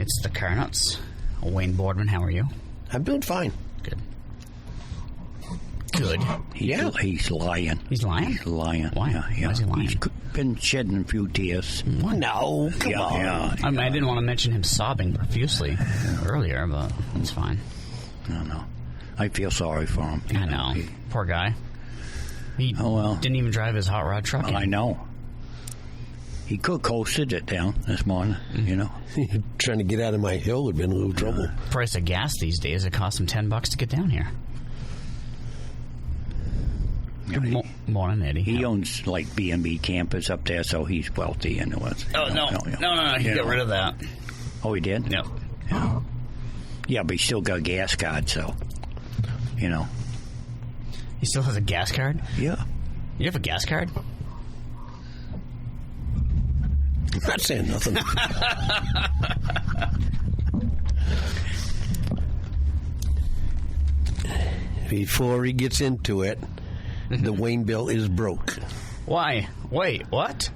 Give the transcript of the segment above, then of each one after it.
It's the Car Nutz. Wayne Boardman, how are you? I'm doing fine. Good. Good. He's lying. He's lying? He's lying. Why? Yeah. Why is he lying? He's been shedding a few tears. What? No, come on. Yeah. I mean, I didn't want to mention him sobbing profusely earlier, but it's fine. No. I feel sorry for him. I know. Poor guy. He didn't even drive his hot rod truck. I know. He could coasted it down this morning, Trying to get out of my hill would have been a little trouble. Price of gas these days, it costs him $10 to get down here. Yeah, Morning, Eddie. He owns like B&B campers up there, so he's wealthy and what's. No. He got rid of that. Oh, he did? No. Yeah, but he still got a gas card, so He still has a gas card? Yeah. You have a gas card? I'm not saying nothing. Before he gets into it, the Wayne bill is broke. Why? Wait, what?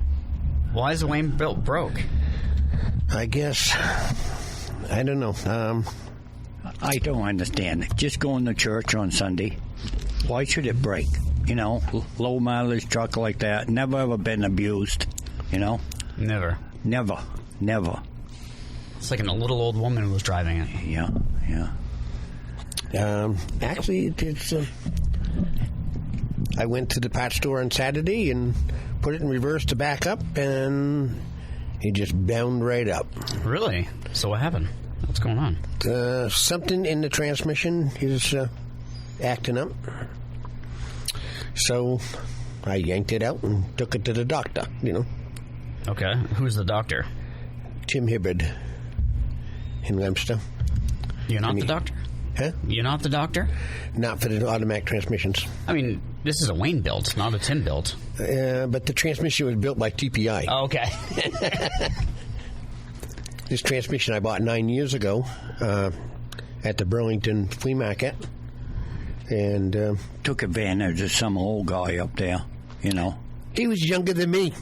Why is the Wayne bill broke? I guess. I don't know. I don't understand it. Just going to church on Sunday. Why should it break? Low mileage truck like that. Never ever been abused. Never. Never. It's like a little old woman who was driving it. Yeah. Actually, it's. I went to the parts store on Saturday and put it in reverse to back up, and it just bound right up. Really? So what happened? What's going on? Something in the transmission is acting up. So I yanked it out and took it to the doctor, Okay. Who's the doctor? Tim Hibbard in Leominster. You're not the doctor? Huh? You're not the doctor? Not for the automatic transmissions. I mean, this is a Wayne build, not a Tim build. But the transmission was built by TPI. Oh, okay. This transmission I bought 9 years ago at the Burlington Flea Market. And took advantage of some old guy up there, He was younger than me.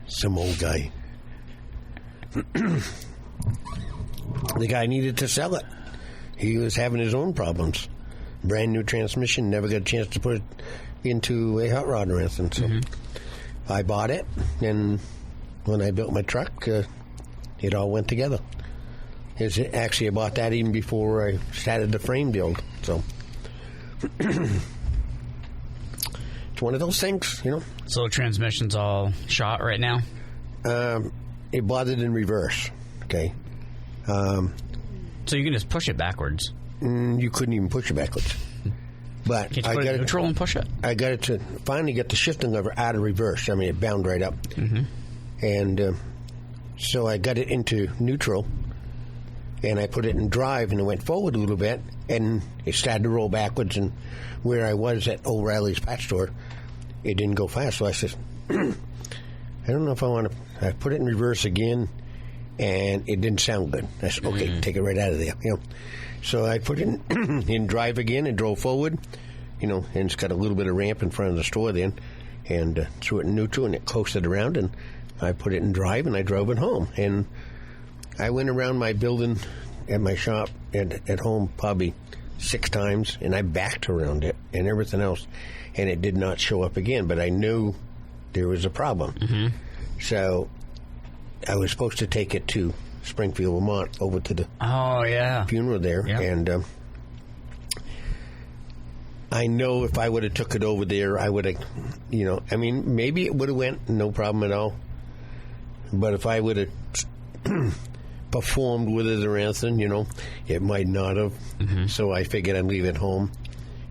Some old guy. The guy needed to sell it. He was having his own problems. Brand new transmission, never got a chance to put it into a hot rod or anything. So I bought it, and when I built my truck, it all went together. Actually, I bought that even before I started the frame build. So it's one of those things, So the transmission's all shot right now? It bothered in reverse. Okay. So you can just push it backwards? You couldn't even push it backwards. But Can't you put it in neutral and push it? I got it to finally get the shifting lever out of reverse. I mean, it bound right up. And so I got it into neutral, and I put it in drive, and it went forward a little bit, and it started to roll backwards. And where I was at O'Reilly's patch store, it didn't go fast. So I said, I don't know if I want to. I put it in reverse again, and it didn't sound good. I said, okay, take it right out of there. So I put it in drive again and drove forward, and it's got a little bit of ramp in front of the store then, and threw it in neutral, and it coasted around, and I put it in drive, and I drove it home. And I went around my building at my shop at home probably 6 times, and I backed around it and everything else, and it did not show up again, but I knew there was a problem. So I was supposed to take it to Springfield, Vermont, over to the funeral there, and I know if I would have took it over there, I would have, maybe it would have went, no problem at all, but if I would have performed with it or anything, it might not have. So I figured I'd leave it home,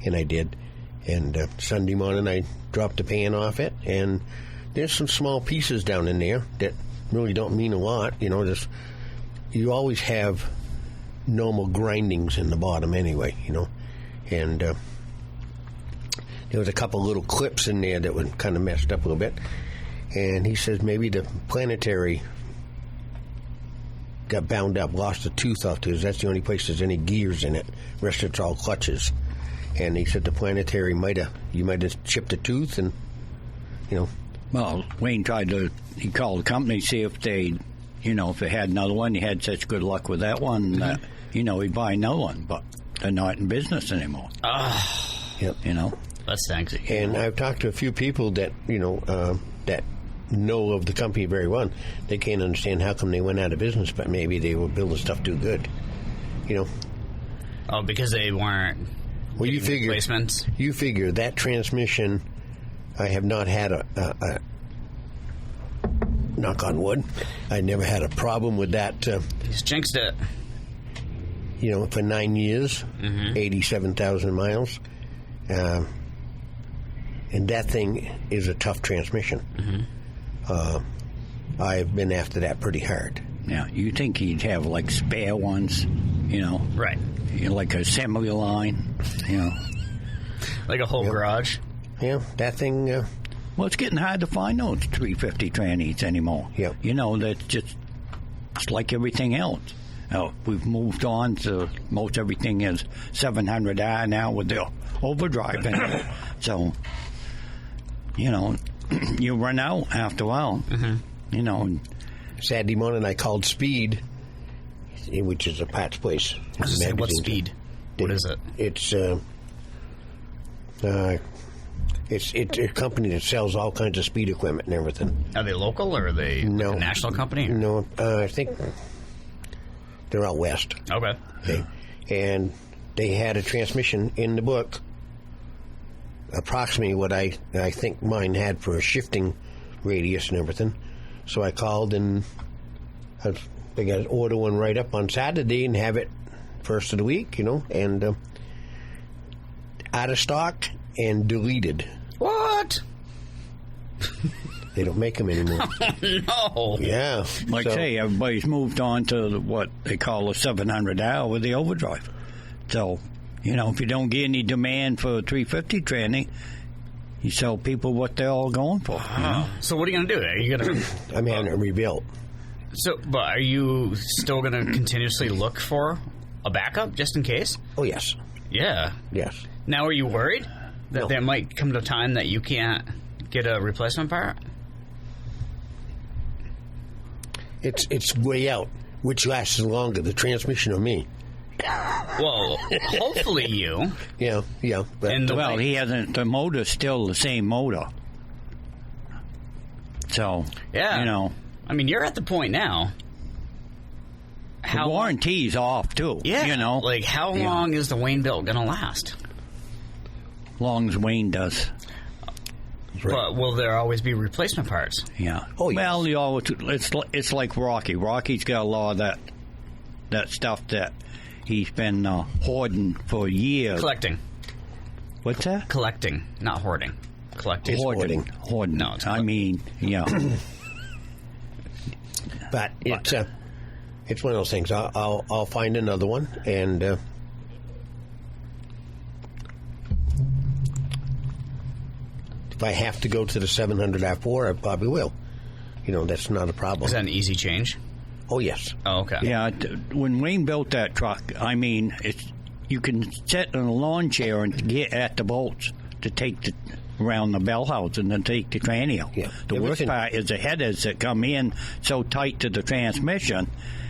and I did. And Sunday morning I dropped the pan off it, and there's some small pieces down in there that really don't mean a lot. You always have normal grindings in the bottom anyway, and there was a couple little clips in there that were kind of messed up a little bit. And he says maybe the planetary got bound up, lost a tooth off to it. That's the only place there's any gears in it. The rest of it's all clutches. And he said the planetary you might have chipped a tooth, and Well, Wayne he called the company, see if they, if they had another one. He had such good luck with that one that, he'd buy another one, but they're not in business anymore. Yep. That stinks. And I've talked to a few people that, that know of the company very well. They can't understand how come they went out of business, but maybe they were building stuff too good, Oh, because they weren't. Well, you figure replacements. You figure that transmission. I have not had a knock on wood. I never had a problem with that. He's jinxed it. For 9 years, 87,000 miles, and that thing is a tough transmission. I've been after that pretty hard. Yeah, you think he'd have like spare ones, right? Like a assembly line, like a whole garage. Yeah, that thing. Well, it's getting hard to find those 350 trannies anymore. Yeah, that's just it's like everything else. We've moved on to most everything is 700i now with the overdrive in it. So, you run out after a while. Saturday morning, I called Speed, which is a Pat's place. I was say, what's Speed? What is it? It's a company that sells all kinds of speed equipment and everything. Are they local or are they no. Like a national company? Or? No, I think they're out west. Okay. And they had a transmission in the book, approximately what I think mine had for a shifting radius and everything. So I called and they got to order one right up on Saturday and have it first of the week, and out of stock and deleted. What? They don't make them anymore. No. Yeah. Like say, everybody's moved on to what they call a 700i with the overdrive. So, if you don't get any demand for a 350 tranny, you sell people what they're all going for. So what are you going to do? Are you going to... I'm having it rebuilt. So, but are you still going to continuously look for a backup just in case? Oh, yes. Yeah. Yes. Now, are you worried that there might come to a time that you can't get a replacement part? It's way out. Which lasts longer, the transmission or me? Well, hopefully you. Yeah. But he hasn't. The motor's still the same motor. So, yeah. I mean, you're at the point now. The warranty's off, too. Yeah. Like, how long is the Wayne built going to last? Long as Wayne does. Right. But will there always be replacement parts? Yeah. Oh, yes. Well, it's like Rocky. Rocky's got a lot of that stuff that he's been hoarding for years. Collecting. What's that? Collecting, not hoarding. Collecting. Hoarding. No, it's yeah. But it's one of those things. I'll find another one, and if I have to go to the 700i4, I probably will. That's not a problem. Is that an easy change? Oh, yes. Oh, okay. Yeah, when Wayne built that truck, you can sit in a lawn chair and get at the bolts to take around the bell house and then take the tranny out. Yeah. The worst part is the headers that come in so tight to the transmission,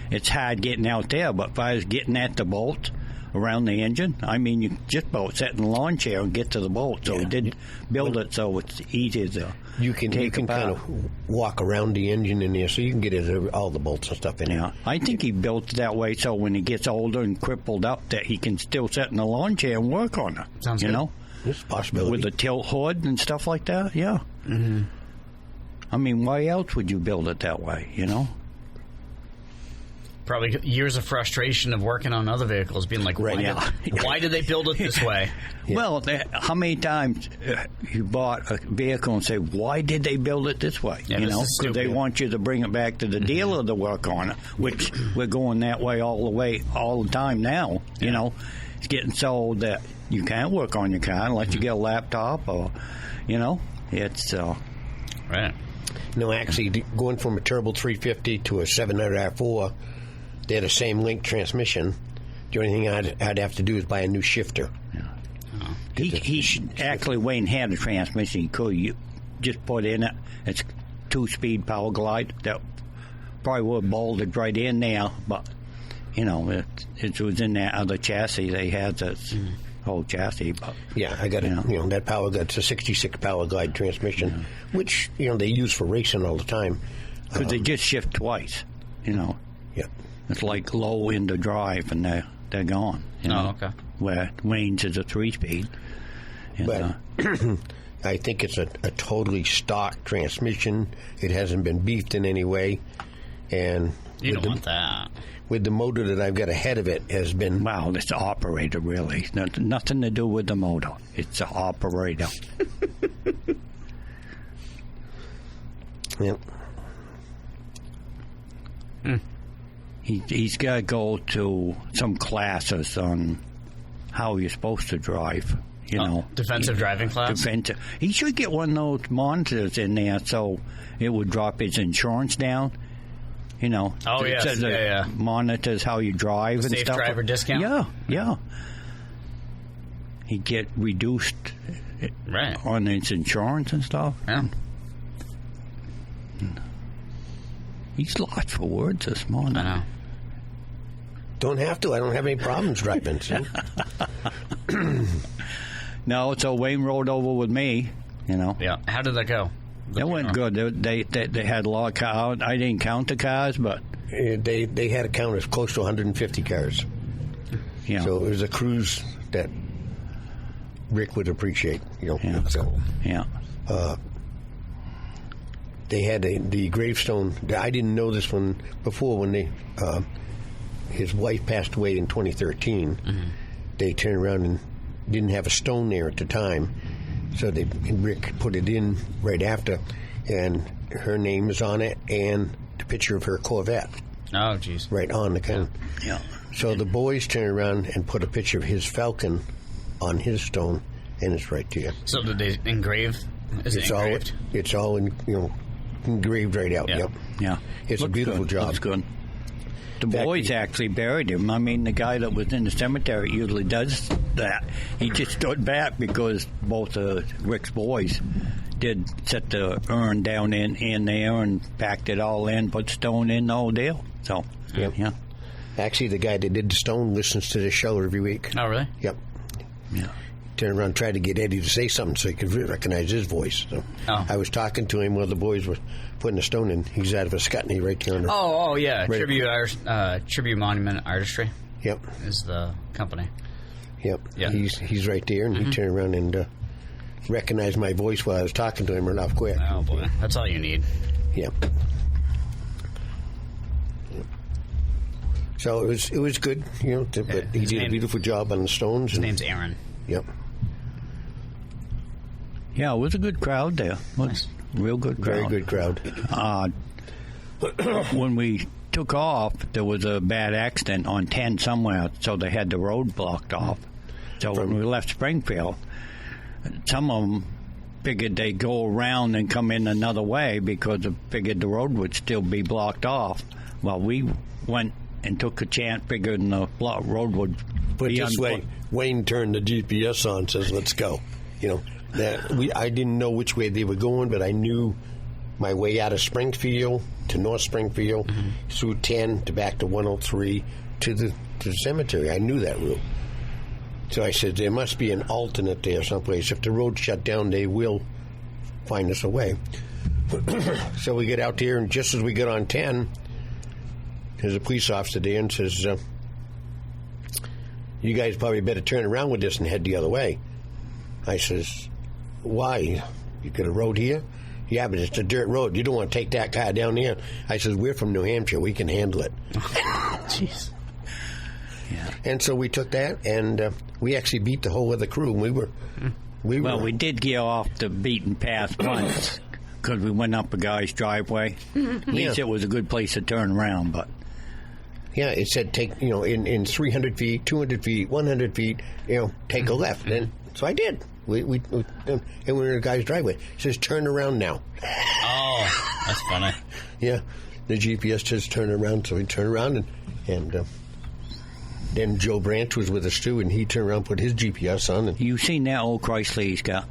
it's hard getting out there. But if I was getting at the bolts around the engine, you just about sit in the lawn chair and get to the bolt. So we did build it so it's easy to you can kind of walk around the engine in there, so you can get all the bolts and stuff in there. Yeah, I think he built it that way so when he gets older and crippled up, that he can still sit in the lawn chair and work on it. Sounds good. It's a possibility. With the tilt hood and stuff like that, yeah. Mm-hmm. Why else would you build it that way, Probably years of frustration of working on other vehicles, being like, why did they build it this way? Yeah. Well, how many times you bought a vehicle and say, why did they build it this way? Yeah, Because they want you to bring it back to the dealer to work on it, which we're going that way all the time now. It's getting so that you can't work on your car unless you get a laptop or, it's... Right. No, actually, going from a turbo 350 to a 700i4, they're the same link transmission. The only thing I'd have to do is buy a new shifter. Yeah. He actually, Wayne had a transmission. He could just put in it. It's 2-speed power glide. That probably would have bolted right in there, but it was in that other chassis they had. That's whole chassis. But yeah, I got it. That power glide. It's a 66 power glide transmission, which they use for racing all the time. Because they just shift twice. Yeah. It's like low into drive, and they're gone. Oh, okay. Where Wayne's is a 3-speed. But I think it's a totally stock transmission. It hasn't been beefed in any way, and you don't want that. With the motor that I've got ahead of it has been... Well, it's the operator, really. Nothing to do with the motor. It's the operator. Yep. He's got to go to some classes on how you're supposed to drive. Defensive driving class? Defensive. He should get one of those monitors in there so it would drop his insurance down. Oh, yes. Yeah. Monitors how you drive and Safe stuff. driver discount? Yeah. He'd get reduced on his insurance and stuff. Yeah. He's lost for words this morning. I know. Don't have to. I don't have any problems driving. So. No, so Wayne rode over with me, Yeah. How did that go? It went good. They had a lot of cars. I didn't count the cars, but... They had a count of close to 150 cars. Yeah. So it was a cruise that Rick would appreciate. Yeah. So, yeah. They had the gravestone. I didn't know this one before when his wife passed away in 2013. Mm-hmm. They turned around and didn't have a stone there at the time. So Rick put it in right after, and her name is on it, and the picture of her Corvette. Oh, jeez. Right on the kind. Yeah. So the boys turned around and put a picture of his Falcon on his stone, and it's right there. So did they engrave? Is it engraved? It's all engraved right out. Yeah. Yep. Yeah. It's Looks a beautiful good. job. Looks good. The boys actually buried him. I mean, the guy that was in the cemetery usually does that. He just stood back because both of Rick's boys did set the urn down in there and packed it all in, put stone in, the whole deal. So, yeah. Actually, the guy that did the stone listens to this show every week. Oh, really? Yep. Yeah. Turned around and tried to get Eddie to say something so he could recognize his voice. So I was talking to him while the boys were putting the stone in. He's out of a Scutney right there. Oh, yeah. Right. Tribute Monument Artistry. Yep. Is the company. Yep. He's right there, and he turned around and recognized my voice while I was talking to him right off quick. Oh, boy. That's all you need. Yep. So it was good, but he did a beautiful job on the stones. His name's Aaron. Yep. Yeah, it was a good crowd there. Nice. Real good crowd. Very good crowd. When we took off, there was a bad accident on 10 somewhere, so they had the road blocked off. So when we left Springfield, some of them figured they'd go around and come in another way because they figured the road would still be blocked off. Well, we went and took a chance, figuring the road would be this way, Wayne turned the GPS on, says, "Let's go." I didn't know which way they were going, but I knew my way out of Springfield to North Springfield, through 10 to back to 103 to the cemetery. I knew that route. So I said, there must be an alternate there someplace. If the road's shut down, they will find us a way. So we get out there, and just as we get on 10, there's a police officer there and says, you guys probably better turn around with this and head the other way. I says, why? You got a road here? Yeah, but it's a dirt road. You don't want to take that car down there. I says, we're from New Hampshire. We can handle it. Jeez. Yeah. And so we took that, and we actually beat the whole other crew. We did get off the beaten path once because we went up a guy's driveway. At least it was a good place to turn around, but... Yeah, it said take, in 300 feet, 200 feet, 100 feet, take a left. And so I did. And we were in a guy's driveway. It says turn around now. Oh, that's funny. Yeah, the GPS says turn around, so we turned around, and then Joe Branch was with us too, and he turned around and put his GPS on. And you seen that old Chrysler he's got?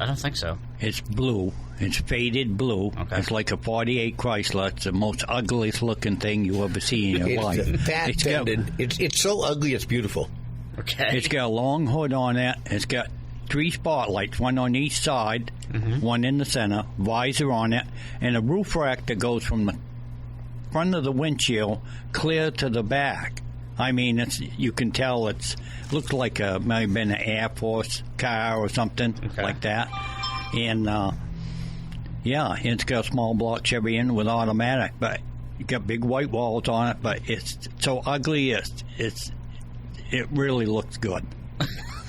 I don't think so. It's blue. It's faded blue. Okay. It's like a 48 Chrysler. It's the most ugliest looking thing you ever see in your life. It's fat fended. It's so ugly, it's beautiful. Okay. It's got a long hood on it. It's got 3 spotlights, one on each side, one in the center, visor on it, and a roof rack that goes from the front of the windshield clear to the back. I mean, you can tell looks like may have been an Air Force car or something like that. And it's got a small block Chevy in with automatic, but you got big white walls on it. But it's so ugly, it really looks good.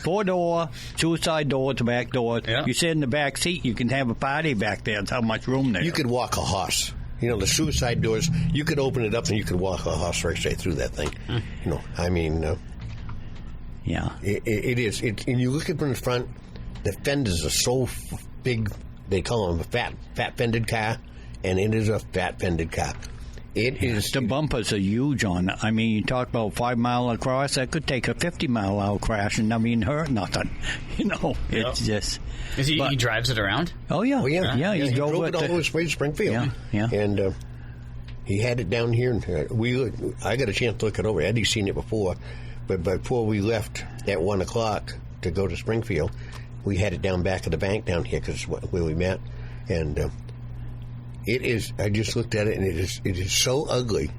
4-door, suicide door to back door. Yeah. You sit in the back seat, you can have a party back there. That's how much room there. You could walk a horse. You know, the suicide doors, you could open it up and you could walk a horse right straight through that thing. You know, I mean, yeah. It is. And you look at it from the front, the fenders are so big, they call them a fat fended car, and it is a fat fended car. It is. The bumpers are huge on it. I mean, you talk about 5 mile across, that could take a 50-mile-hour crash and not even hurt nothing. You know, it's just. He drives it around? Oh, yeah. Oh, yeah. He drove it all the way to Springfield. Yeah. And he had it down here. And I got a chance to look it over. Eddie's seen it before. But before we left at 1 o'clock to go to Springfield, we had it down back of the bank down here because it's where we met. And it is. I just looked at it, and it is so ugly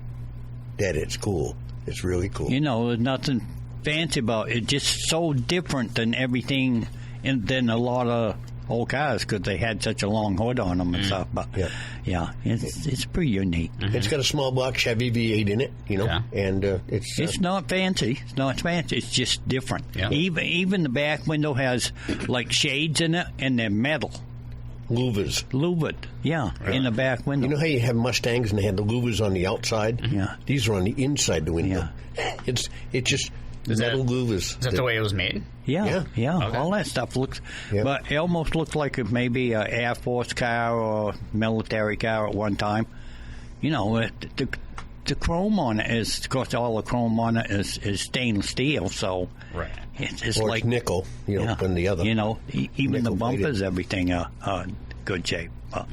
that it's cool. It's really cool. You know, there's nothing fancy about it. It's just so different than everything, than a lot of old cars because they had such a long hood on them and stuff. But it's pretty unique. It's got a small block Chevy V8 in it, you know, and it's not fancy. It's not fancy. It's just different. Yeah. Even the back window has like shades in it, and they're metal. Louvers. Louvered, in the back window. You know how you have Mustangs and they have the louvers on the outside? Yeah. These are on the inside the window. Yeah. It's just metal louvers. Is that the way it was made? Yeah. Okay. All that stuff looks, but it almost looked like it maybe an Air Force car or military car at one time. You know, the chrome on it is, of course, all the chrome on it is stainless steel, so it's or like it's nickel, you know, than the other. You know, even the bumpers, plated. Everything are good shape. But,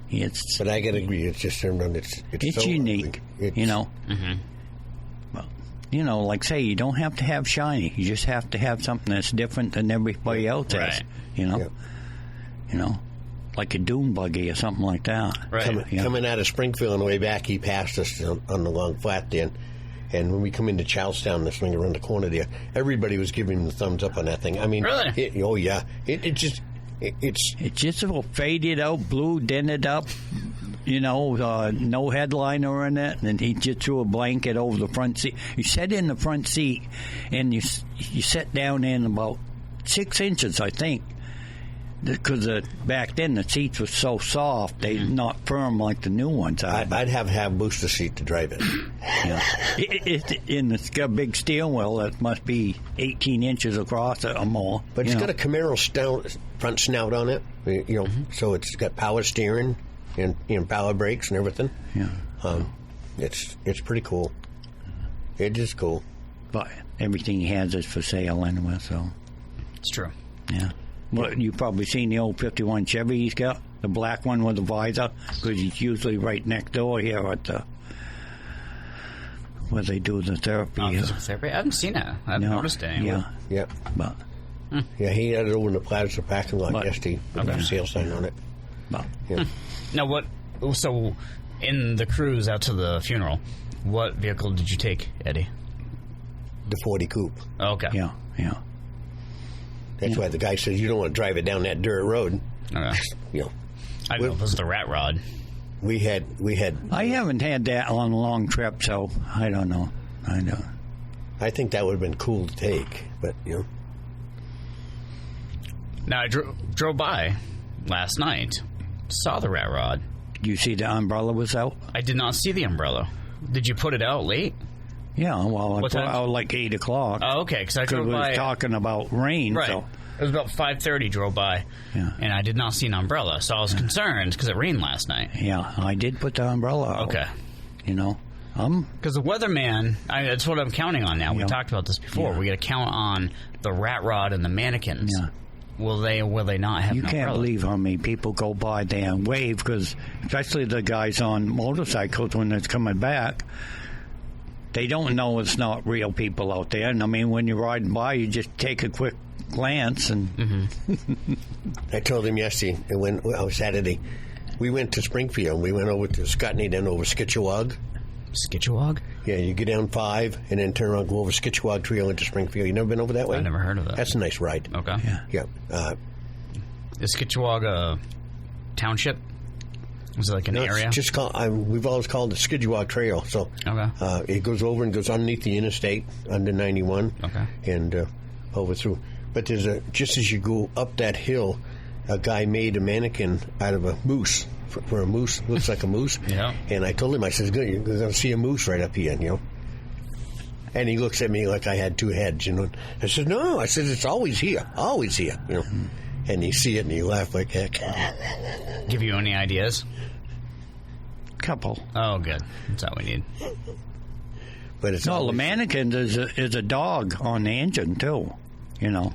it's. But I gotta agree, it's just it's so unique. You know. Well, you know, like say, you don't have to have shiny. You just have to have something that's different than everybody else has. You know. Yep. You know, like a dune buggy or something like that. Right. Coming out of Springfield on the way back, he passed us on the long flat then. And when we come into Charlestown, this thing around the corner there, everybody was giving him the thumbs up on that thing. I mean, really? It's just all faded out, blue, dented up. You know, no headliner in it, and he just threw a blanket over the front seat. You sat in the front seat, and you sat down in about 6 inches, I think, because back then the seats were so soft, they're not firm like the new ones are. I'd have a booster seat to drive it. And it's got a big steering wheel that must be 18 inches across or more. But it's got a Camaro front snout on it, you know, so it's got power steering and power brakes and everything. Yeah. It's pretty cool. It is cool. But everything he has is for sale anyway, so. It's true. Yeah. Well, you've probably seen the old 51 Chevy he's got, the black one with the visor, because he's usually right next door here at where they do the therapy. Physical therapy? I haven't seen it. I haven't noticed it anywhere. Yeah. But, yeah, he had it over in the Plaza parking lot yesterday with a sale sign on it. But, Now, so in the cruise out to the funeral, what vehicle did you take, Eddie? The 40 Coupe. Okay. Yeah. That's why the guy says you don't want to drive it down that dirt road. Okay. You know, I know, this is the rat rod. we had. I haven't had that on a long trip, so I don't know. I think that would have been cool to take, but you know. Now, I drove by last night, saw the rat rod. You see the umbrella was out? I did not see the umbrella. Did you put it out late? Yeah, well, I What put time? out like 8 o'clock. Oh, okay, because I drove we by. was talking about rain, Right. so. It was about 5:30, drove by, and I did not see an umbrella, so I was concerned because it rained last night. Yeah, I did put the umbrella out. Okay. You know, because the weatherman, that's what I'm counting on now. We Yeah. talked about this before. Yeah. We got to count on the rat rod and the mannequins. Yeah. will they or will they not have You no can't umbrella? believe how many people go by there and wave, because especially the guys on motorcycles when it's coming back, they don't know it's not real people out there. And I mean, when you're riding by, you just take a quick glance and. I told him yesterday, Saturday, we went to Springfield. We went over to Scotney, then over Skitchawag. Skitchawag? Yeah, you go down 5 and then turn around, go over Skitchawag Trail into Springfield. You never been over that way? I've never heard of that. That's a nice ride. Okay. Yeah. Yeah. Is Skitchawag a township? Is it like an No, area? it's just we've always called it Skidgewog Trail. So Okay. it goes over and goes underneath the interstate, under 91, Okay. and over through. But there's just as you go up that hill, a guy made a mannequin out of a moose. For a moose, looks like a moose. Yeah. And I told him, I said, "Good, you're going to see a moose right up here, you know." And he looks at me like I had 2 heads, you know. I said, "No," I said, "It's always here, you know." And you see it and you laugh like heck. Give you any ideas? Couple. Oh, good. That's all we need. But it's No, the always, mannequin is a dog on the engine too, you know.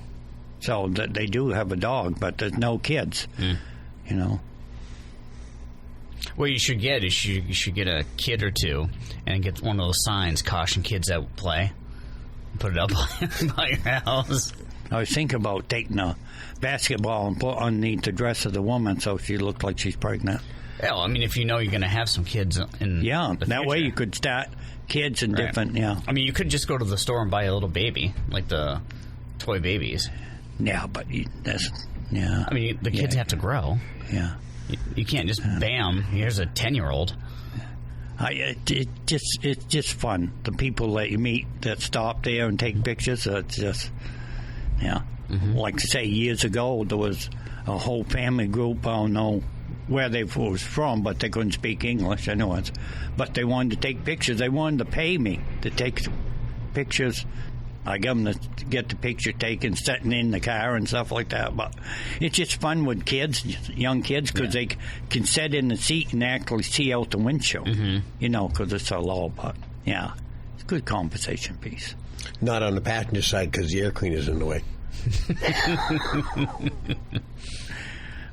So they do have a dog, but there's no kids, you know. What you should get is you should get a kid or two and get one of those signs, caution kids out play. Put it up by your house. I was thinking about taking a basketball and put underneath the dress of the woman so she looked like she's pregnant. Yeah, well, I mean, if you know you're going to have some kids in Yeah, the that way future. you could start kids and Right. different, yeah. I mean, you could just go to the store and buy a little baby, like the toy babies. Yeah, but that's, yeah. I mean, the kids have to grow. Yeah. You can't just, bam, here's a 10-year-old. It's just fun. The people that you meet that stop there and take pictures, it's just, yeah. Like, say, years ago, there was a whole family group, I don't know where they was from, but they couldn't speak English, I know it. But they wanted to take pictures. They wanted to pay me to take pictures. I got them to get the picture taken, sitting in the car and stuff like that. But it's just fun with kids, young kids, because they can sit in the seat and actually see out the windshield, you know, because it's so low. But, yeah, it's a good conversation piece. not on the passenger side because the air cleaner's in the way.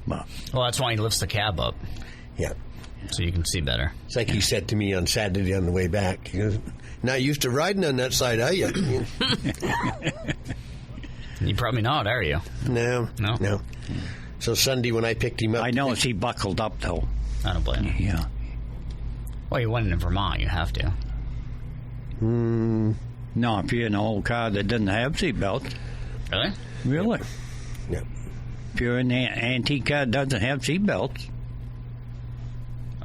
But Well, that's why he lifts the cab up, Yeah. so you can see better. It's like he said to me on Saturday on the way back. He goes, "Not used to riding on that side, are you?" You're probably not, are you? No. No? So Sunday when I picked him up, I noticed he buckled up, though. I don't blame you. Yeah. Well, you went in Vermont, you have to. No, if you're in an old car that doesn't have seatbelts. Really? Really? Yeah. If you're in an antique car that doesn't have seatbelts.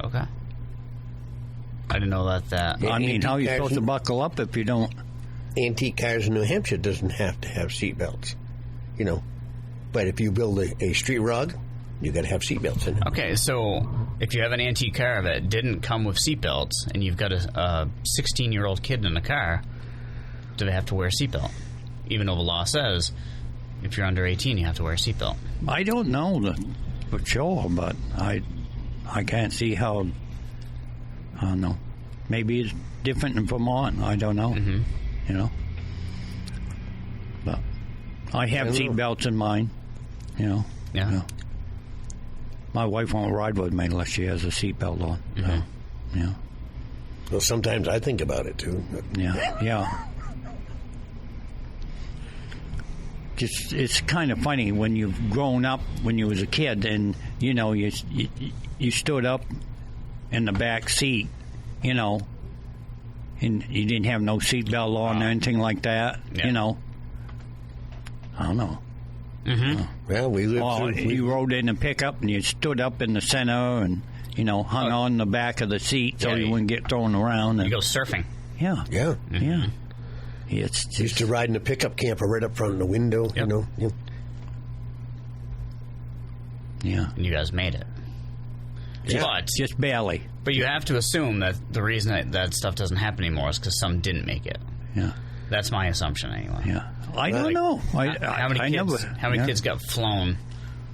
Okay. I didn't know that. Yeah. I mean, how are you Antique supposed to cars- buckle up if you don't? Antique cars in New Hampshire doesn't have to have seatbelts, you know. But if you build a street rug, you got to have seatbelts in it. Okay, so if you have an antique car that didn't come with seatbelts and you've got a 16-year-old kid in the car, do they have to wear a seatbelt? Even though the law says if you're under 18, you have to wear a seatbelt. I don't know for sure, but I can't see how. I don't know. Maybe it's different in Vermont. I don't know. You know. But I have seatbelts in mine. You know. Yeah. You know. My wife won't ride with me unless she has a seatbelt on. So, yeah. Well, sometimes I think about it too. Yeah. Yeah. Just, it's kind of funny when you've grown up when you was a kid and you know you stood up in the back seat, you know, and you didn't have no seatbelt on or anything like that. Yeah. You know, I don't know. Well, we lived Well, through. you rode in a pickup and you stood up in the center and you know hung on the back of the seat so Yeah, you you- wouldn't get thrown around. You And, go surfing. yeah, Yeah. yeah. It's Used just, to ride in a pickup camper right up front of the window, you Yep. know. Yeah. yeah, And you guys made it. Yeah. just barely. But you have to assume that the reason that stuff doesn't happen anymore is because some didn't make it. Yeah, That's my assumption, anyway. yeah. I Well, don't know. How many I kids? never, How many yeah. kids got flown?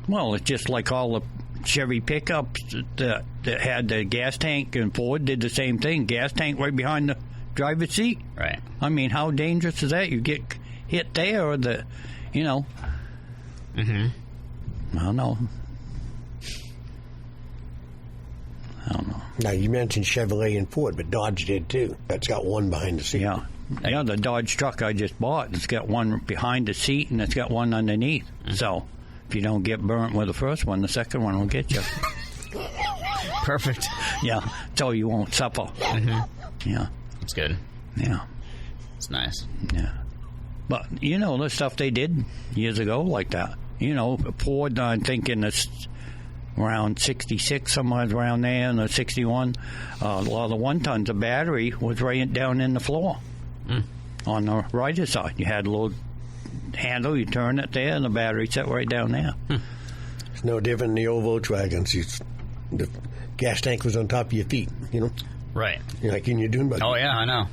Well, it's just like all the Chevy pickups that had the gas tank, and Ford did the same thing. Gas tank right behind the driver's seat. Right. I mean, how dangerous is that? You get hit there, or you know. I don't know. Now, you mentioned Chevrolet and Ford, but Dodge did too. That's got one behind the seat. Yeah. Yeah, the Dodge truck I just bought, it's got one behind the seat and it's got one underneath. So if you don't get burnt with the first one, the second one will get you. Perfect. Yeah, so you won't suffer. Mm-hmm. Yeah. That's good. Yeah. It's nice. Yeah. But, the stuff they did years ago like that. Ford, I'm thinking it's around 66, somewhere around there, and the 61, a lot of the 1 tons of battery was right down in the floor on the rider's side. You had a little handle, you turn it there, and the battery set right down there. It's no different than the old Volkswagens. The gas tank was on top of your feet, Right. Like in your dune buggy. Oh, yeah, I know.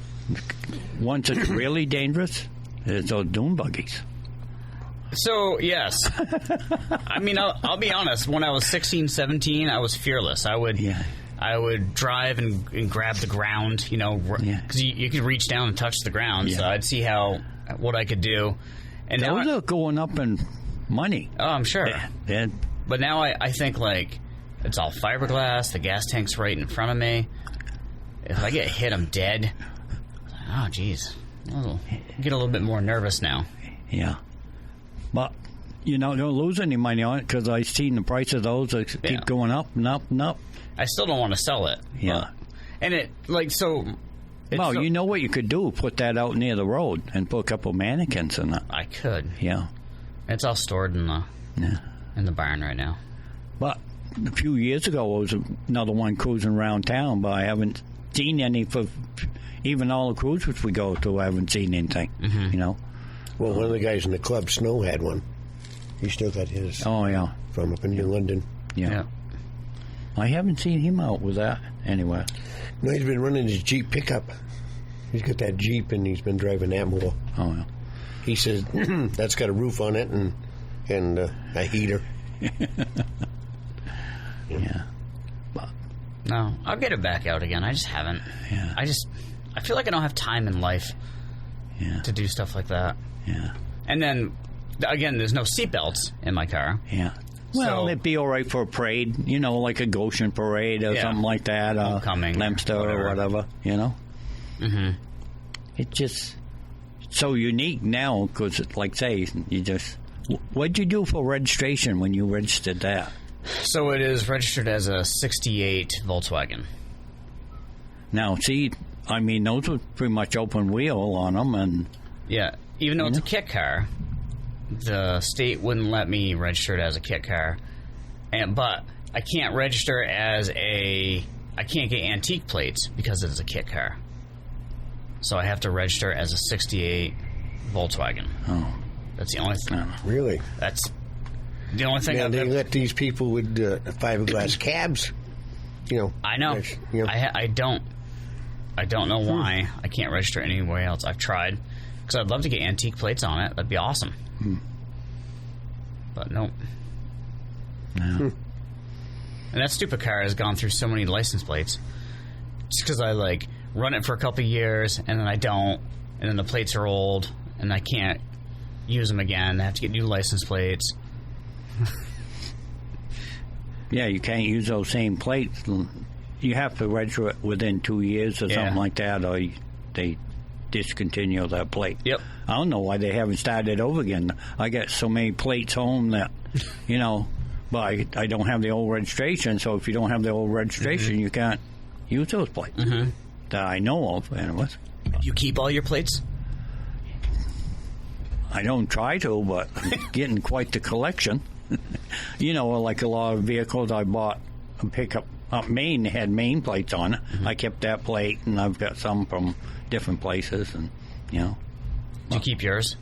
Once it's really dangerous, it's those dune buggies. So, yes. I mean, I'll be honest. When I was 16, 17, I was fearless. I would drive and grab the ground, because you could reach down and touch the ground. Yeah. So I'd see what I could do. And those are going up in money. Oh, I'm sure. Yeah. But now I think, like, it's all fiberglass. The gas tank's right in front of me. If I get hit, I'm dead. Oh, geez. I get a little bit more nervous now. Yeah. But, don't lose any money on it because I've seen the price of those keep going up and up and up. I still don't want to sell it. Yeah. And it, like, so... Well, you know what you could do? Put that out near the road and put a couple mannequins in it. I could. Yeah. It's all stored in the barn right now. But a few years ago, there was another one cruising around town, but I haven't seen any for... Even all the cruises we go to, I haven't seen anything, Well, one of the guys in the club, Snow, had one. He still got his. Oh, yeah. From up in New London. Yeah. I haven't seen him out with that anywhere. No, he's been running his Jeep pickup. He's got that Jeep, and he's been driving that more. Oh, yeah. He says that's got a roof on it and a heater. Yeah. But, no, I'll get it back out again. I just haven't. Yeah. I feel like I don't have time in life to do stuff like that. Yeah. And then, again, there's no seatbelts in my car. Yeah. Well, it'd be all right for a parade, like a Goshen parade or something like that. Homecoming. Lemster or whatever, Mm-hmm. It's just so unique now because, like say, what'd you do for registration when you registered that? So it is registered as a 68 Volkswagen. Now, see, I mean, those were pretty much open wheel on them, and yeah, even though it's a kit car, the state wouldn't let me register it as a kit car, but I can't register I can't get antique plates because it's a kit car. So I have to register as a 68 Volkswagen. Oh, that's the only thing. Really? That's the only thing. They let these people with fiberglass cabs. I know. I don't know why I can't register anywhere else. I've tried because I'd love to get antique plates on it. That'd be awesome. But nope. No. And that stupid car has gone through so many license plates. Just because I run it for a couple years and then I don't, and then the plates are old and I can't use them again. I have to get new license plates. Yeah, you can't use those same plates. You have to register it within 2 years or something like that, or they discontinue that plate. Yep. I don't know why they haven't started over again. I got so many plates home that, but I don't have the old registration, so if you don't have the old registration, you can't use those plates that I know of, anyways. You keep all your plates? I don't try to, but I'm getting quite the collection. Like a lot of vehicles I bought a pickup up Maine had Maine plates on it. I kept that plate, and I've got some from different places, and Do you keep yours?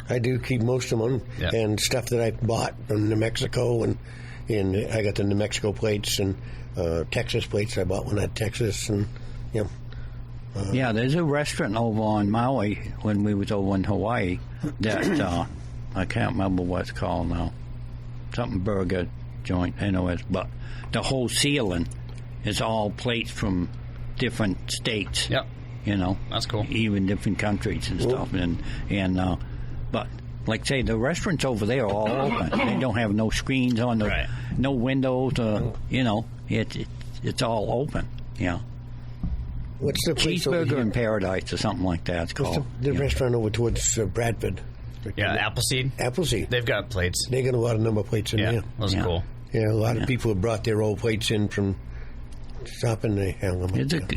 I do keep most of them, and stuff that I bought from New Mexico, and I got the New Mexico plates and Texas plates I bought when I had Texas, and yeah, there's a restaurant over on Maui when we was over in Hawaii that I can't remember what it's called now. Something burger joint, anyways, but the whole ceiling is all plates from different states. Yep. You know, that's cool. Even different countries and stuff, and but like say the restaurants over there are all open. They don't have no screens on the, no windows. You know, it's all open. Yeah. What's the place over Cheeseburger here? in Paradise or something like that. It's What's called the restaurant over towards Bradford? Yeah, Appleseed. Appleseed. They've got plates. They got a lot of number plates in Yeah, there. those are cool. Yeah, a lot of people have brought their old plates in from shopping. They hang them up.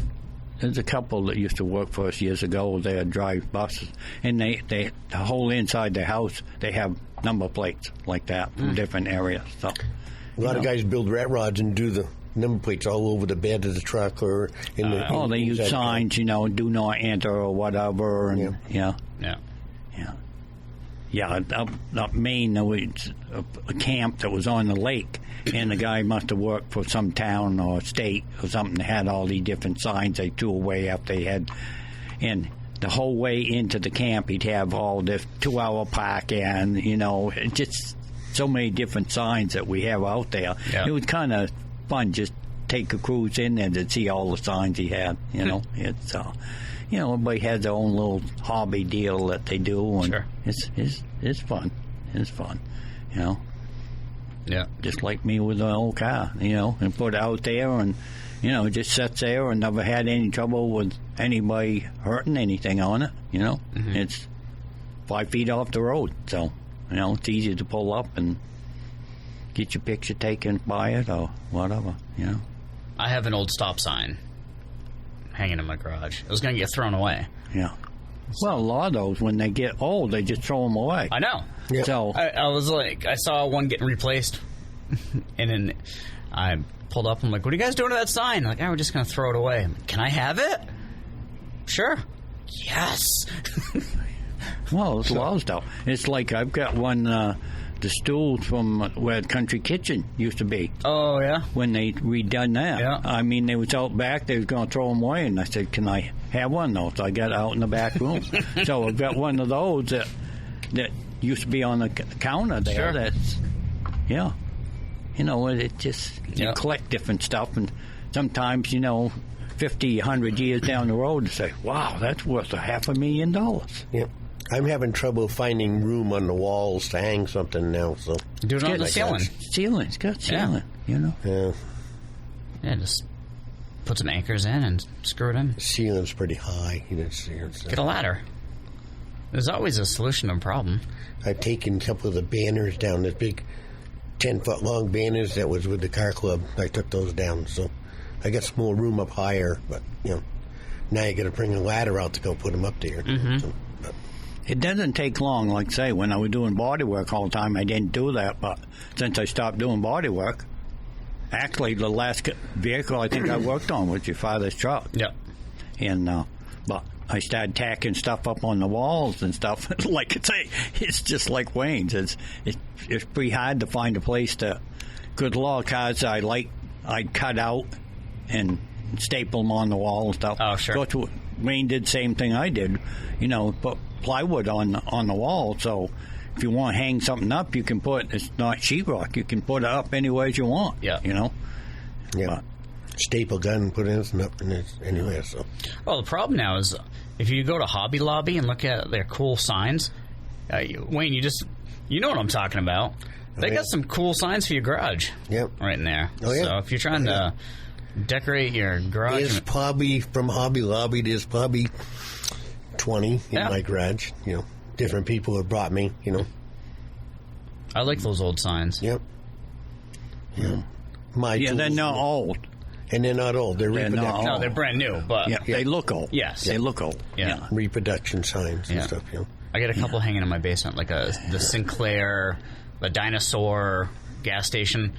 There's a couple that used to work for us years ago. They would drive buses, and they the whole inside their house they have number plates like that from different areas. So A lot of guys build rat rods and do the number plates all over the bed of the truck or in the. they use inside signs, you know, do not enter or whatever, and Yeah. Up Maine, there was a camp that was on the lake, and the guy must have worked for some town or state or something that had all these different signs they threw away after they had. And the whole way into the camp, he'd have all this 2-hour park and, you know, just so many different signs that we have out there. Yeah. It was kind of fun just take a cruise in there to see all the signs he had, you know. It's you know, everybody has their own little hobby deal that they do, and Sure. it's fun. It's fun, you know. Yeah. Just like me with an old car, you know, and put it out there, and you know, it just sits there and never had any trouble with anybody hurting anything on it. You know, It's 5 feet off the road, so you know it's easy to pull up and get your picture taken by it or whatever. You know. I have an old stop sign hanging in my garage. It was going to get thrown away. Yeah. Well, a lot of those, when they get old, they just throw them away. I know. Yeah. So I was like, I saw one getting replaced, and then I pulled up. I'm like, what are you guys doing to that sign? Like, we're just going to throw it away. I'm like, can I have it? Sure. Yes. well, it's a lot of stuff. It's like I've got one, the stools from where Country Kitchen used to be. Oh, yeah? When they redone that. Yeah. I mean, they was out back, they was going to throw them away, and I said, can I have one of those? So I got it out in the back room. So I've got one of those that used to be on the counter there. Sure. That's, yeah. You know, it just, you collect different stuff, and sometimes, you know, 50, 100 years down the road, you say, wow, that's worth $500,000. Yeah. I'm having trouble finding room on the walls to hang something now. So Do it on the ceiling. It's got ceiling, you know. yeah, Yeah, just put some anchors in and screw it in. the ceiling's pretty high. You know, Get a ladder. There's always a solution to a problem. I've taken a couple of the banners down. The big 10-foot long banners that was with the car club. I took those down, so I got some more room up higher. But you know, now you got to bring a ladder out to go put them up there. So, It doesn't take long. Like say, when I was doing body work all the time, I didn't do that. But since I stopped doing body work, actually, the last vehicle I think I worked on was your father's truck. Yep. And but I started tacking stuff up on the walls and stuff. Like I say, it's just like Wayne's. It's pretty hard to find a place to. Good law cars I'd cut out and staple them on the wall and stuff. Oh, sure. So Wayne did the same thing I did. You know, put plywood on the wall. So if you want to hang something up, you can it's not sheetrock. You can put it up any way you want. Yeah. You know. yeah, staple gun, put it up in it anyway. So Well, the problem now is if you go to Hobby Lobby and look at their cool signs, Wayne, you know what I'm talking about. They got some cool signs for your garage. Yep. Right in there. Oh, yeah. So if you're trying to decorate your garage, there's probably from Hobby Lobby. There's probably 20 in my garage. You know, different people have brought me. You know. I like those old signs. Yep. Yeah. My Yeah, they're tools, not old. and they're not old. They're They're not reproduction. No, they're brand new, but Yeah, they look old. Yes. They look old. Yeah. Reproduction signs and Yeah. stuff. You know. I got a couple hanging in my basement, like the Sinclair, the dinosaur gas station.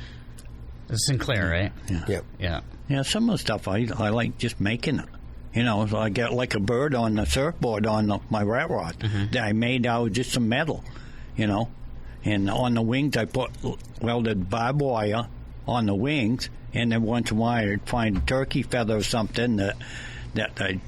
The Sinclair, right? Yep. Yeah. Yeah, some of the stuff I like just making it. You know, so I got like a bird on the surfboard on my rat rod that I made out of just some metal, you know. And on the wings, I put welded barbed wire on the wings, and then once in a while I'd find a turkey feather or something that I'd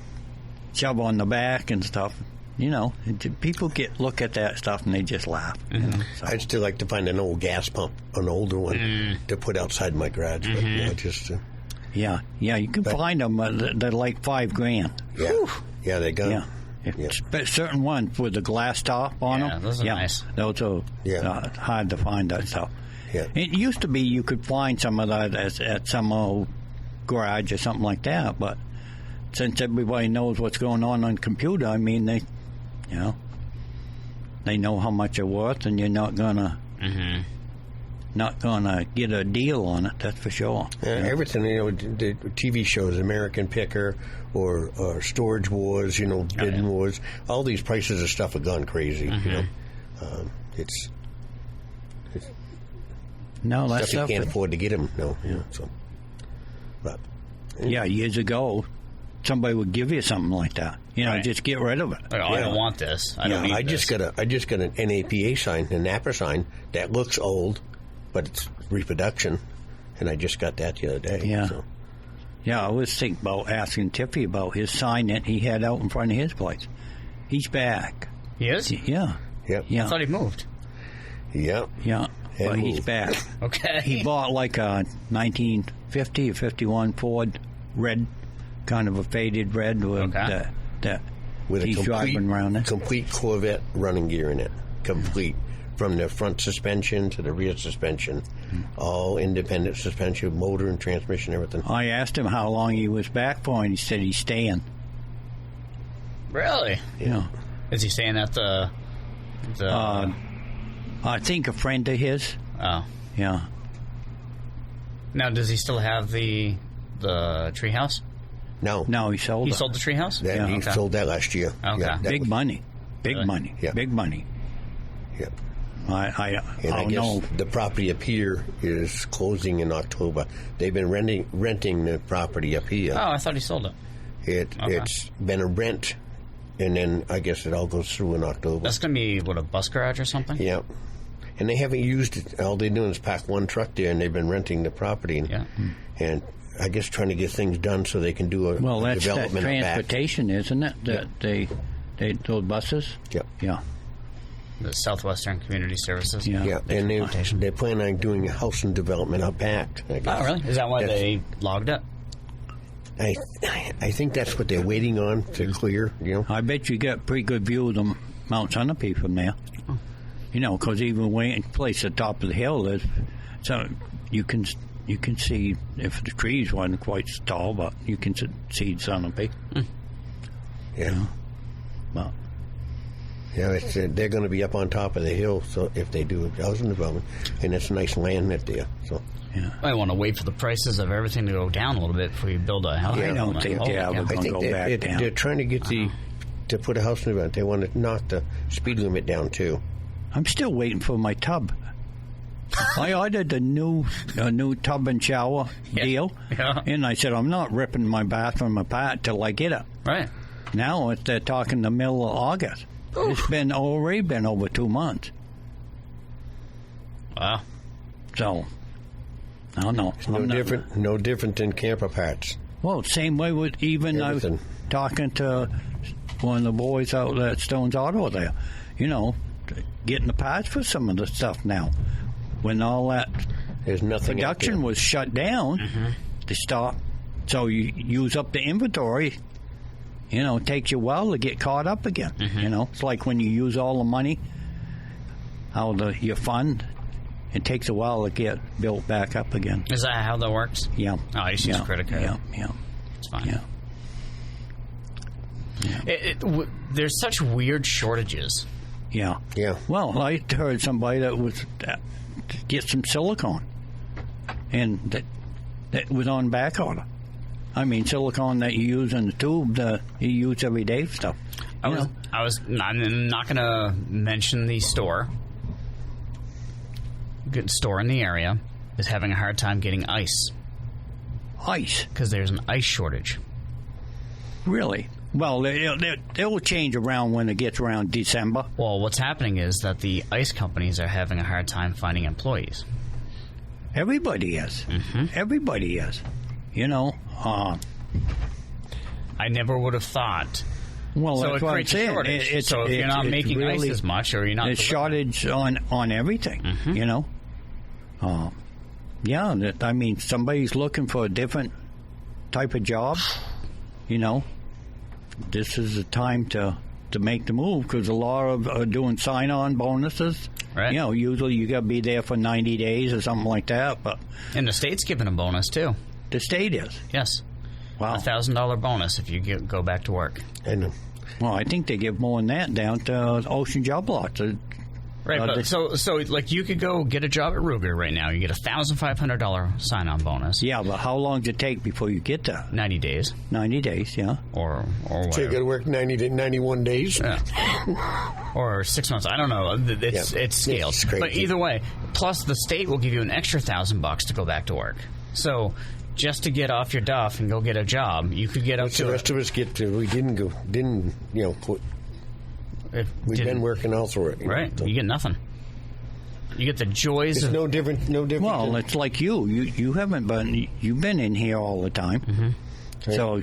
shove on the back and stuff. You know, people look at that stuff and they just laugh. You know, so. I'd still like to find an old gas pump, an older one, to put outside my garage. But, you know, just Yeah, you can find them. They're like $5,000. yeah, yeah, they got. Yeah. Certain ones with the glass top on them. Those are nice. Those are hard to find, that stuff. Yeah. It used to be you could find some of that at some old garage or something like that, but since everybody knows what's going on the computer, I mean, they know how much they're worth, and you're not gonna get a deal on it. That's for sure. Everything, the TV shows, American Picker or Storage Wars, Bidding Wars. All these prices of stuff have gone crazy. It's no, that stuff you can't afford to get them. No, so. But years ago, somebody would give you something like that. Just get rid of it. I don't want this. I don't need this. I just got an NAPA sign, a Napa sign that looks old, but it's reproduction, and I just got that the other day. Yeah. So. Yeah, I was thinking about asking Tiffy about his sign that he had out in front of his place. He's back. He is? Yeah. Yep. Yeah. I thought he moved. Yep. Yeah. But he's back. Okay. He bought like a 1950 or 51 Ford red, kind of a faded red with with he's driving around it. Complete Corvette running gear in it. Complete. From the front suspension to the rear suspension. All independent suspension, motor and transmission, everything. I asked him how long he was back for, and he said he's staying. Really? Yeah. Is he staying at the I think a friend of his. Oh. Yeah. Now, does he still have the treehouse? No. No, he sold it. He sold the treehouse? He sold that last year. Okay. Yeah, Big money. Big money. Yeah. Big money. Yeah. I guess know. The property up here is closing in October. They've been renting the property up here. Oh, I thought he sold it. It's been a rent, and then I guess it all goes through in October. That's going to be, a bus garage or something? Yeah. And they haven't used it. All they're doing is pack one truck there, and they've been renting the property. And I guess trying to get things done so they can do a that's development that transportation, isn't it? That they those buses? Yep. Yeah. The Southwestern Community Services? Yeah. And they plan on doing a housing development out back, I guess. Oh, really? Is that why they logged it? I think that's what they're waiting on to clear, I bet you get a pretty good view of the Mount Sunapee from there. Oh. Because even way in place at the top of the hill is, so you can see, if the trees weren't quite tall, but you can see Sunapee. Yeah. But they're going to be up on top of the hill, so if they do a housing development, and it's nice land that there. So. Yeah. I want to wait for the prices of everything to go down a little bit before you build a house. I don't think we're going to go back down. They're trying to get to put a house in development. They want to knock the speed limit down, too. I'm still waiting for my tub. I ordered a new tub and shower deal, and I said, I'm not ripping my bathroom apart till I get it. Right. Now they're talking the middle of August. Oof. It's already been over 2 months. Wow. So, I don't know. It's no different than camper parts. Well, same way with even I was talking to one of the boys out at Stone's Auto there. Getting the parts for some of the stuff now. When all that production was shut down, they stopped. So you use up the inventory. It takes you a while to get caught up again. It's like when you use all the money out of your fund, it takes a while to get built back up again. Is that how that works? Yeah. Oh, I just use credit card. Yeah. It's fine. Yeah. There's such weird shortages. Yeah. Yeah. Well, I heard somebody that was to get some silicone, and that was on back order. I mean, silicone that you use in the tube that you use every day stuff. I'm not going to mention the store. Good store in the area is having a hard time getting ice. Ice? Because there's an ice shortage. Really? Well, it will change around when it gets around December. Well, what's happening is that the ice companies are having a hard time finding employees. Everybody is. Everybody is. I never would have thought. Well, so that's what I'm saying. So if you're not making really, ice as much, or you're not, there's shortage on everything. Yeah. I mean, somebody's looking for a different type of job. This is the time to to make the move because a lot of are doing sign-on bonuses. Right. You know, usually you got to be there for 90 days or something like that. But And the state's giving a bonus, too. the state is. Yes. Wow. $1,000 bonus if you go back to work. And Well, I think they give more than that down to Ocean Job Lots. Right, but so like you could go get a job at Ruger right now. You get a $1,500 sign-on bonus. Yeah, but how long does it take before you get there? 90 days 90 days, yeah. or whatever. so you got to work 90 to 91 days. Yeah. Or 6 months. I don't know. It's scaled. It's crazy. But either way, plus the state will give you an extra $1,000 to go back to work. So just to get off your duff and go get a job, you could get up to The rest of us get to. We didn't quit. We've been working all through it. Right. You get nothing. You get the joys It's of... no different. Well, it's like you haven't been. You've been in here all the time, so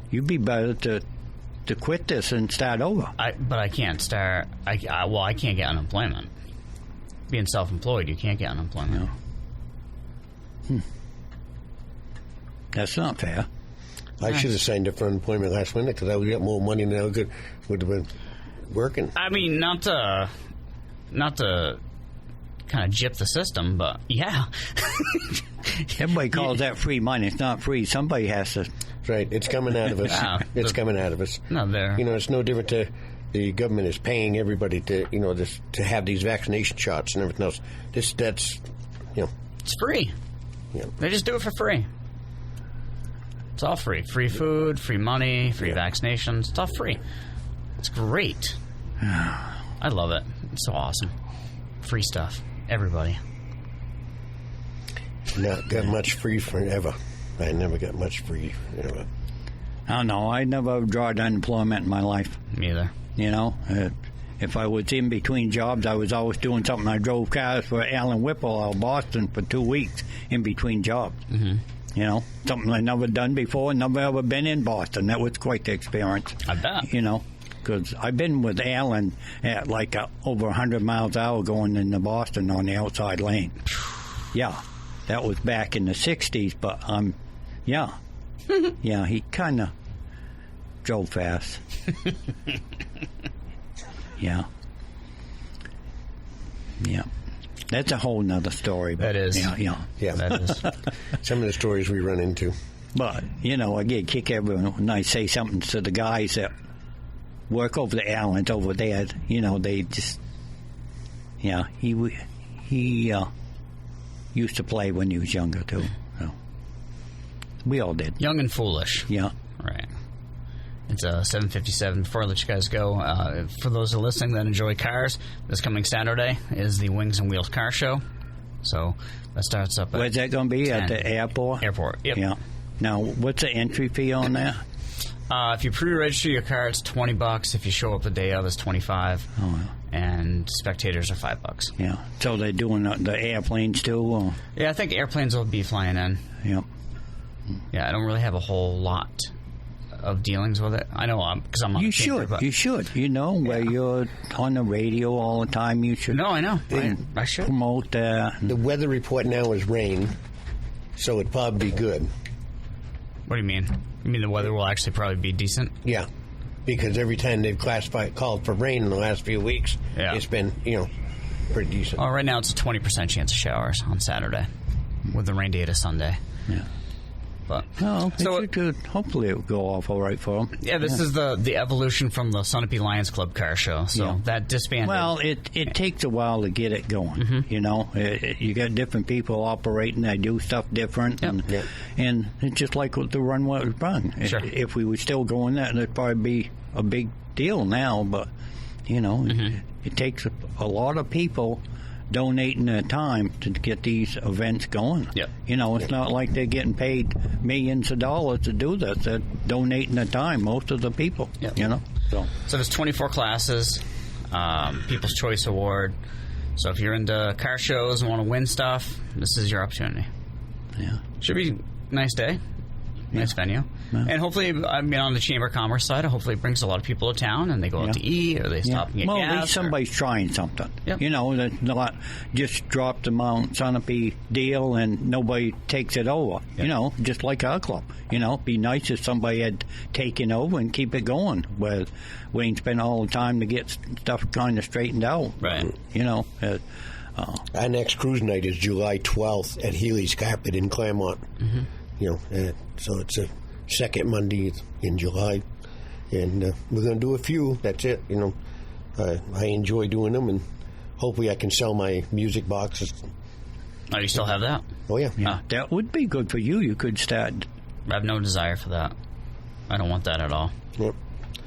you'd be better to quit this and start over. But I can't start... I can't get unemployment. Being self-employed, you can't get unemployment. No. That's not fair. I should have signed up for unemployment last minute because I would get more money than I would have been working. I mean, not to kind of gyp the system, but yeah. Everybody calls that free money. It's not free. Somebody has to. Right, it's coming out of us. Yeah, it's coming out of us. No, there. It's no different to the government is paying everybody to to have these vaccination shots and everything else. That's It's free. Yeah. They just do it for free. It's all free. Free food, free money, free vaccinations. It's all free. It's great. I love it. It's so awesome. Free stuff. Everybody. not got much free forever. I never got much free ever. I don't know. I never drawed unemployment in my life. Me either. If I was in between jobs, I was always doing something. I drove cars for Alan Whipple out of Boston for 2 weeks in between jobs. Mm-hmm. Something I never done before, never ever been in Boston. That was quite the experience. I bet. Because I've been with Alan at over 100 miles an hour going into Boston on the outside lane. Yeah, that was back in the 60s, but yeah, he kind of drove fast. Yeah. That's a whole nother story. That is. Yeah. That is. Some of the stories we run into. But, I get a kick every when I say something to the guys that work over the Allens over there. They just... Yeah, he used to play when he was younger, too. So. We all did. Young and foolish. Yeah. Right. It's 7:57. Before I let you guys go, for those who are listening that enjoy cars, this coming Saturday is the Wings and Wheels Car Show. So that starts up at Where's that going to be? 10. At the airport? Airport, yep. Yeah. Now, what's the entry fee on that? If you pre-register your car, it's $20. If you show up the day of, it's $25. Oh, wow. And spectators are $5. Yeah. So they're doing the airplanes too? Or? Yeah, I think airplanes will be flying in. Yep. Yeah, I don't really have a whole lot of dealings with it. I know because I'm on You the paper, should. but You should. Where you're on the radio all the time, you should. No, I know. I should. Promote that. The weather report now is rain, so it'd probably be good. What do you mean? You mean the weather will actually probably be decent? Yeah, because every time they've called for rain in the last few weeks, it's been, pretty decent. Oh, right now it's a 20% chance of showers on Saturday with the rain day to Sunday. Yeah. But hopefully it will go off all right for them. Yeah, this is the evolution from the Sunapee Lions Club car show. So that disbanded. Well, it takes a while to get it going. Mm-hmm. You got different people operating. They do stuff different. Yep. And it's just like the run what was run. Sure. If we were still going that, it'd probably be a big deal now. But, it takes a lot of people donating their time to get these events going. Yep. It's not like they're getting paid millions of dollars to do this. They're donating their time, most of the people. Yep. So there's 24 classes, People's Choice Award. So if you're into car shows and want to win stuff, this is your opportunity. Yeah. Should be a nice day. Nice venue. Yeah. And hopefully, I mean, on the Chamber of Commerce side, hopefully it brings a lot of people to town and they go out to eat or they stop and get well, gas. at least somebody's trying something. Yep. You know, that's not just drop the Mount Sunapee deal and nobody takes it over. Yep. You know, just like our club. You know, it'd be nice if somebody had taken over and keep it going. Where we ain't spend all the time to get stuff kind of straightened out. Right. You know. Our next cruise night is July 12th at Healy's Carpet in Claremont. Mm-hmm. You know, so it's a second Monday in July, and we're going to do a few. That's it. You know, I enjoy doing them, and hopefully I can sell my music boxes. Oh, you still have that? Oh yeah, Yeah, that would be good for you. You could start. I have no desire for that. I don't want that at all. Yep.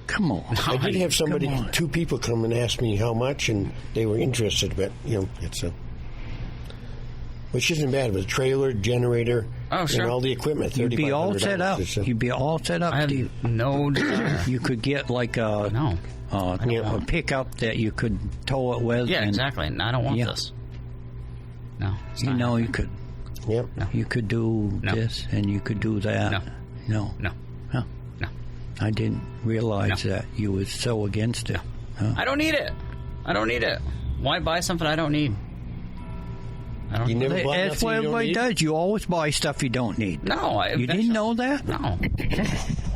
Come on. I did have somebody, Come on. 2 people come and ask me how much, and they were interested, but, you know, it's a... Which isn't bad. It was a trailer, generator, sure. and all the equipment. You'd be all set up. $3,500. You'd be all set up, I have Steve. no desire. You could get like a No. a pickup that you could tow it with. Yeah, and, exactly. And I don't want Yeah. this. No. It's You not know, happening. you could. Yep. No. You could do No. this and you could do that. No. No. No. Huh. No. I didn't realize that you was so against it. Huh? I don't need it. I don't need it. Why buy something I don't need? I don't. You never bought That's nothing what you don't everybody need? does. You always buy stuff you don't need. No, You didn't know that? No.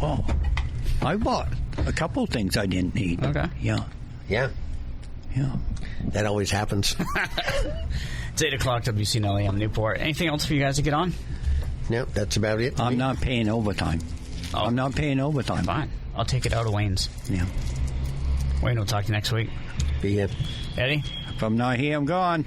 Oh, I bought a couple of things I didn't need. Okay. Yeah. Yeah. Yeah. That always happens. It's 8 o'clock, WCNL AM Newport. Anything else for you guys to get on? No, that's about it. I'm not paying overtime. Oh. I'm not paying overtime. Fine. I'll take it out of Wayne's. Yeah. Wayne will talk to you next week. Be here. Eddie? If I'm not here, I'm gone.